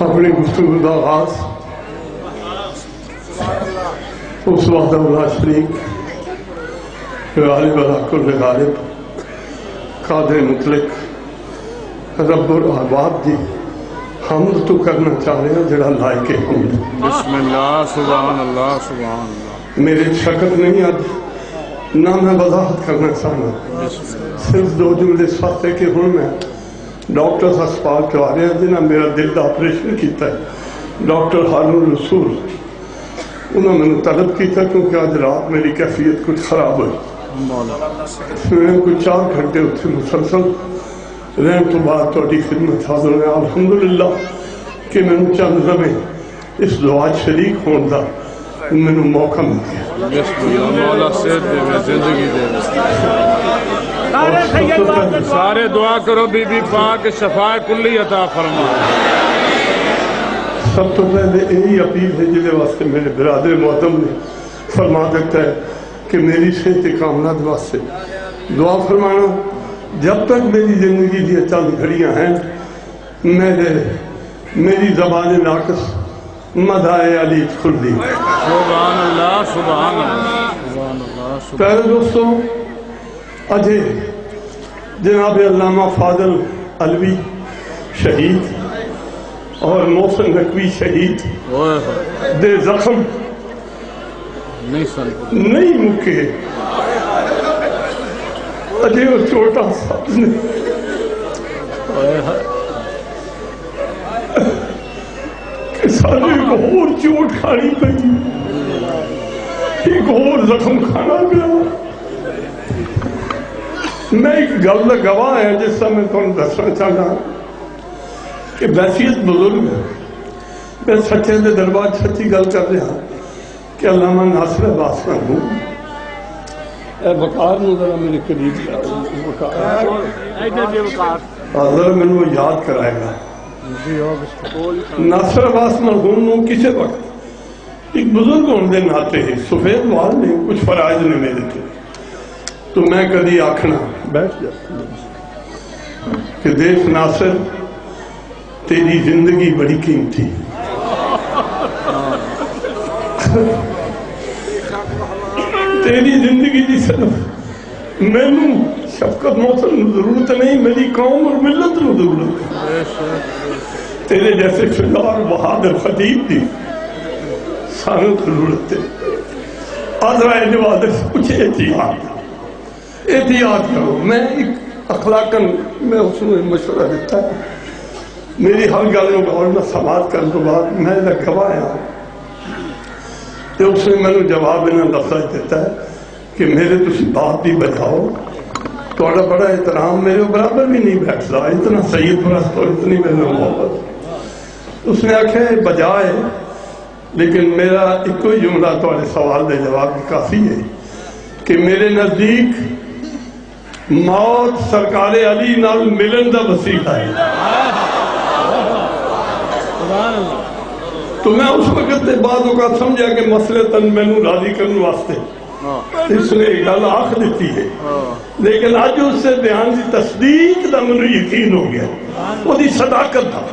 اپنی گفتگو کا آغاز اس وحدہ لا شریک غالب علی کل غالب قادر مطلق رب الارباب دی حمد تو کرنا چاہ رہے ہیں جڑا لائق حمد. بسم اللہ سبحان اللہ سبحان اللہ. میرے شکل نہیں آتی نہ میں وضاحت کرنا چاہنا, صرف دو جملے اس وقت ہے کہ ہوں میں ڈاکٹر ہسپتال کے آ رہے ہیں جنہاں میرا دل کا آپریشن کیتا ہے, ڈاکٹر ہارون رسول. انہوں نے طلب کیتا کیونکہ آج رات میری کیفیت کچھ خراب ہوئی. میں کچھ 4 گھنٹے اتنے مسلسل رہن تو بعد توڑی خدمت حاضر ہے. الحمدللہ کہ میں نے چند لمحے اس دعا شریک ہونے دا میں نے موقع مل گیا. مولا صحت دے میں زندگی دے. سارے دعا کرو بی بی پاک شفاء کلی عطا فرما. سب تو پہلے یہی اپیل ہے جلے واسطے میرے برادر محترم نے فرما دیتا ہے کہ میری صحت کاملات واسطے دعا فرمانا. جب تک میری زندگی دی چند گھڑیاں ہیں میری زبان ناقص مدائے علی کھل دی. سبحان اللہ سبحان اللہ سبحان اللہ. پیارے دوستوں, اجے جناب علامہ فاضل علوی شہید اور محسن نقوی شہید دے زخم نہیں مکے. اجے وہ چھوٹا سا کہ سارے ایک اور چوٹ کھانی پڑی, ایک اور زخم کھانا پڑا. میں ایک گل کا گواہ ہے جس سے میں تمہیں دسنا چاہتا کہ بحثیت بزرگ ہے. میں سچے دے دربار سچی گل کر رہا کہ علامہ ناصر عباس کا ہوں. اے وقار نو ذرا میرے قریب ذرا میں وہ یاد کرائے گا. ناصر عباس مرحوم نو کسی وقت ایک بزرگ ہونے دے ناتے ہیں سفید وال نے کچھ فرائض نے میرے تھے تو میں کدی آکھنا بیٹھ جاتا کہ دیکھ ناصر تیری زندگی بڑی قیمتی. تیری زندگی دی صرف میں نو شفقت محسن ضرورت نہیں, میری قوم اور ملت نو ضرورت ہے. تیرے جیسے فدار بہادر خطیب دی ساروں ضرورت ہے. آدھرائے نوادر سے کچھ احتیاط کرو. میں ایک اخلاقاً میں اس نے مشورہ دیتا ہے میری ہر گل میں غور نہ سماعت کرنے کے بعد میں گواہ ہوں تو اس نے میں نے جواب انہیں لفظ دیتا ہے کہ میرے تسی بات بھی بجاؤ, تھوڑا بڑا احترام میرے برابر بھی نہیں بیٹھتا, اتنا سید پرست اور اتنی میرے محبت. اس نے آکھے بجائے لیکن میرا ایک کوئی جملہ تھوڑے سوال دے جواب کافی ہے کہ میرے نزدیک موت سرکار علی نال ملن دا وسیلہ ہے. تو میں اس وقت دے بعد اوقات سمجھا کہ مسئلے تن میں نو راضی کرنے واسطے اس نے گل آخ دیتی ہے, لیکن آج اس سے بیان دی تصدیق دا منو یقین ہو گیا وہ دی صداقت تھا.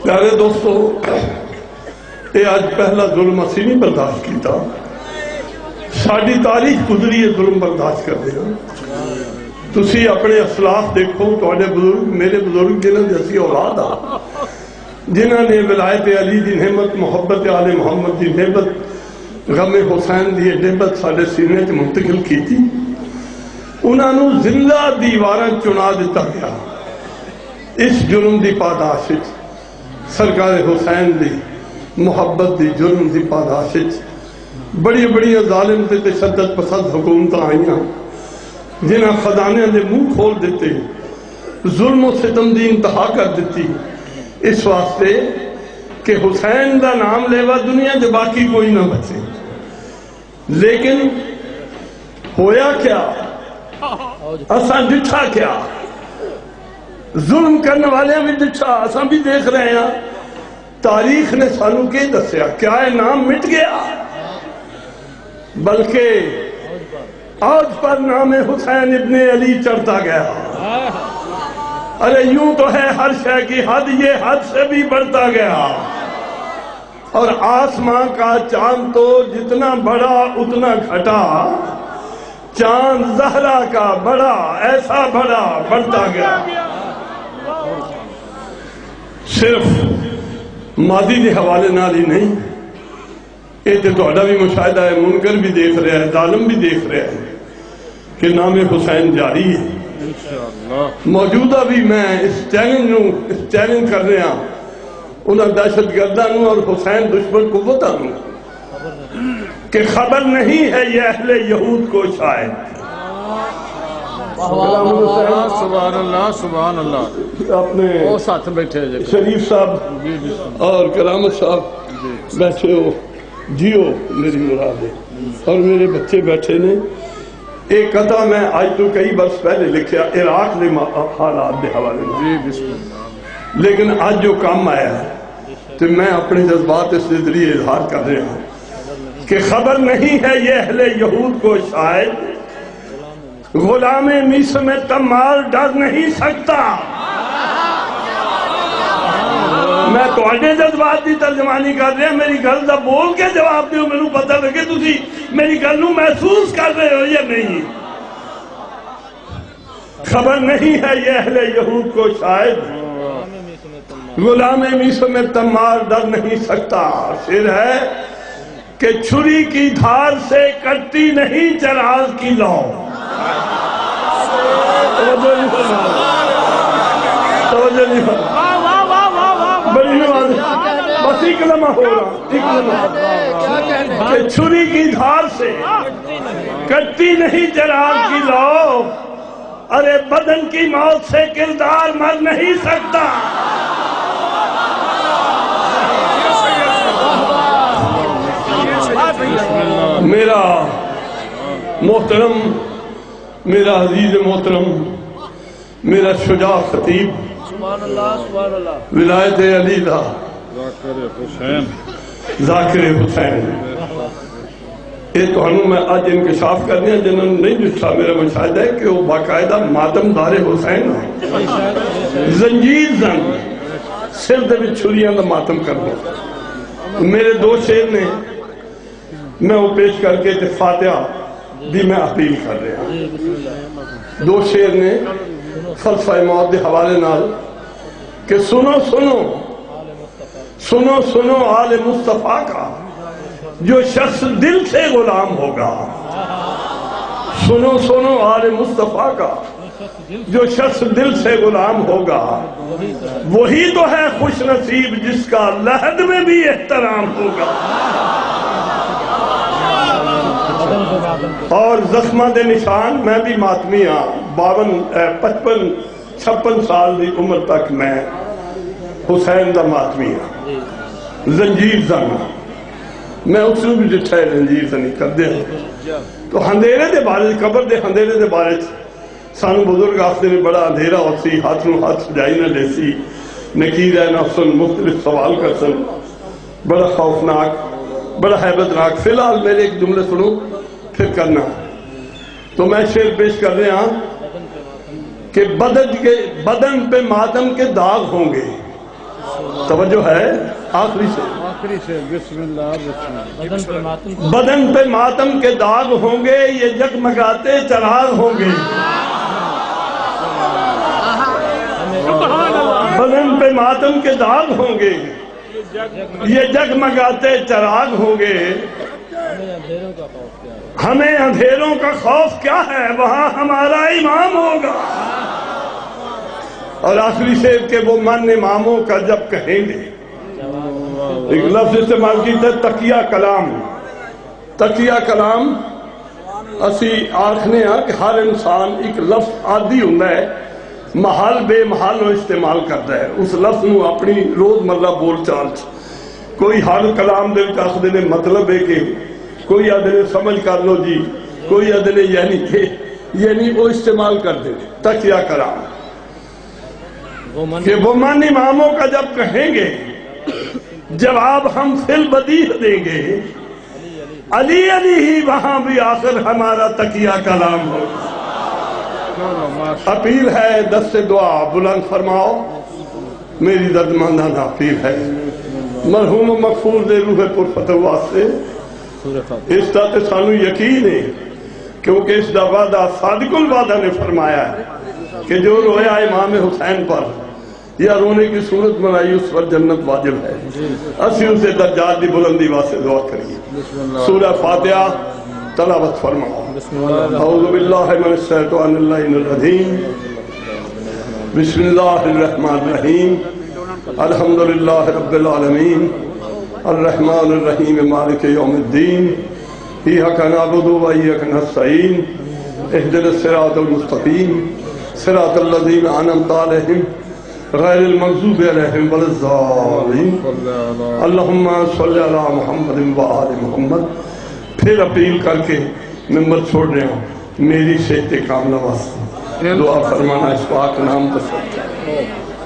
پیارے دوستو, یہ آج پہلا ظلم اسی نہیں برداشت کیتا, ساری تاریخ گزری ہے ظلم برداشت کر دیا. تسی اپنے اسلاف دیکھو, تھوڑے بزرگ میرے بزرگ جنہوں جیسی اولاد آ جنہوں نے ولایت علی دی نعمت, محبت آل محمد دی نعمت, غم حسین دی نعمت سارے سینے سے منتقل کی تھی. انہوں نے زندہ دیواراں چنا دیتا گیا اس جرم دی پاداش سرکار حسین دی محبت دی جرم دی پاداش. بڑی بڑی ظالم تے تشدد پسند حکومت آئیاں جنہاں خزانے دے منہ کھول دیتے, ظلم و ستم دی انتہا کر دیتی اس واسطے کہ حسین دا نام لیوا دنیا جو باقی کوئی نہ بچے. لیکن ہویا کیا, اساں ڈٹھا کیا, ظلم کرنے والے بھی ڈٹھا, اساں بھی دیکھ رہے ہیں. تاریخ نے سانو کے دسیا کیا ہے نام مٹ گیا, بلکہ آج پر نام حسین ابن علی چڑھتا گیا. ارے یوں تو ہے ہر شے کی حد، یہ حد سے بھی بڑھتا گیا، اور آسمان کا چاند تو جتنا بڑا اتنا گھٹا، چاند زہرا کا بڑا ایسا بڑا بڑھتا گیا۔ صرف مادی کے حوالے نال ہی نہیں، یہ تو تہاڈا بھی مشاہدہ ہے، منکر بھی دیکھ رہا ہے، ظالم بھی دیکھ رہا ہے کہ نام حسین جاری ہے۔ موجودہ بھی میں اس چیلنج کر رہا ہوں انہاں دہشت گرداں نوں اور حسین دشمن قوتاں نوں کہ خبر نہیں ہے یہ اہل یہود کو شاید۔ سبحان اللہ سبحان اللہ۔ اپنے وہ ساتھ بیٹھے جی شریف صاحب اور کرامت صاحب بیٹھے ہو، جیو میری مراد ہے، اور میرے بچے بیٹھے نے۔ ایک قطعہ میں آج تو کئی برس پہلے لکھیا عراق کے حالات کے حوالے میں، جی بسم اللہ، لیکن آج جو کام آیا ہے تو میں اپنے جذبات اس کے ذریعے اظہار کر رہا ہوں کہ خبر نہیں ہے یہ اہل یہود کو شاید غلام مصر میں تمال ڈر نہیں سکتا۔ میں تواڈے جذبات کی ترجمانی کر رہا، میری گل دا بول کے جواب دیو، مینوں پتہ لگے تسی میری گل نوں محسوس کر رہے ہو یا نہیں۔ خبر نہیں ہے یہ اہل یہود کو شاید غلام مصر میں تمال ڈر نہیں سکتا۔ شعر ہے کہ چھری کی دھار سے کٹتی نہیں چراغ کی لو۔ توجہ نہیں فرمائی، بڑی نواز بس ایک لمحہ ہو رہا، کہ چھری کی دھار سے کٹتی نہیں چراغ کی لو، ارے بدن کی موت سے کردار مر نہیں سکتا۔ میرا محترم، میرا عزیز محترم، میرا شجاع خطیب ولایت علیلہ ذاکر حسین، یہ تو میں آج انکشاف کرنے ہیں جنہوں نے نہیں جسا، میرا مشاہدہ ہے کہ وہ باقاعدہ ماتم دار حسین ہیں، زنجیر زن سر دے بھی چھریاں دا ماتم کرنا۔ میرے دو شعر نے میں وہ پیش کر کے فاتحہ دی میں اپیل کر رہا ہوں۔ دو شعر نے فلسفہ موت دے حوالے نال کہ سنو سنو سنو سنو آل مصطفیٰ کا جو شخص دل سے غلام ہوگا، سنو سنو آل مصطفیٰ کا جو شخص دل سے غلام ہوگا، وہی تو ہے خوش نصیب جس کا لحد میں بھی احترام ہوگا۔ اور زخمہ دے نشان، میں بھی ماتمی ہاں، 55-56 سال دی عمر تک میں حسین دا ماتمی ہاں، زنجیر زن میں اس کو بھی جٹھا ہے زنجیر زنی کر دیا۔ تو اندھیرے دے بارے، قبر دے اندھیرے دے بارے سانو بزرگ آخر نے بڑا اندھیرا ہوتی، ہاتھ نو ہاتھ سجائی نہ لیسی، نکیر ہے نفسن مختلف سوال کرسن، بڑا خوفناک، بڑا حیبتناک۔ فی الحال میرے ایک جملے سنو پھر کرنا۔ تو میں شعر پیش کر رہا ہوں کہ بدن پہ ماتم کے داغ ہوں گے، توجہ ہے آخری سے، بسم اللہ، بدن پہ ماتم کے داغ ہوں گے، یہ جگمگاتے چراغ ہوں گے، بدن پہ ماتم کے داغ ہوں گے، یہ جگمگاتے چراغ ہوں گے، ہمیں اندھیروں کا خوف کیا ہے، وہاں ہمارا امام ہوگا۔ اور آخری شعر کہ وہ من اماموں کا جب کہیں گے، ایک لفظ استعمال کیتا ہے تقیہ کلام۔ تقیہ کلام اسی آکھنے ہاں کہ ہر انسان ایک لفظ عادی ہوتا ہے، محل بے محل وہ استعمال کرتا ہے، اس لفظ نو اپنی روز مرہ بول چال۔ کوئی ہر کلام دل کا آخر نے مطلب ہے کہ کوئی آدھے سمجھ کر لو جی، کوئی آدھے یعنی وہ استعمال کر دے تقیہ کلام کہ وہ من اماموں کا جب کہیں گے، جواب ہم فی البدیع دیں گے، علی علی ہی وہاں بھی آخر ہمارا تقیہ کلام ہوگا۔ اپیل ہے دست دعا بلند فرماؤ میری دردمندانہ اپیل ہے مرحوم مغفور دے روح پرفتح واسطے اس دا تے سانو یقین ہے کیونکہ اس دا وعدہ صادق الوعدہ نے فرمایا ہے کہ جو رویا امام حسین پر یا رونے کی صورت بنائی اس پر جنت واجب ہے اسی اسے درجات دی بلندی واسطے دعا کریے سورہ فاتحہ تلاوت فرماؤ اعوذ باللہ من الشیطان اللعین الرجیم بسم اللہ الرحمن الرحیم الحمدللہ رب العالمین الرحمن الرحیم مالک یوم الدین ایاک نعبد و ایاک نستعین اہدنا الصراط المستقیم صراط الذین انعمت علیہم غیر المغضوب علیہم ولا الضالین اللہم صلی علی محمد و آل محمد. پھر اپیل کر کے ممبر چھوڑ رہے ہوں میری صحت کاملہ واسطے دعا فرمانا اس پاک نام تصدیق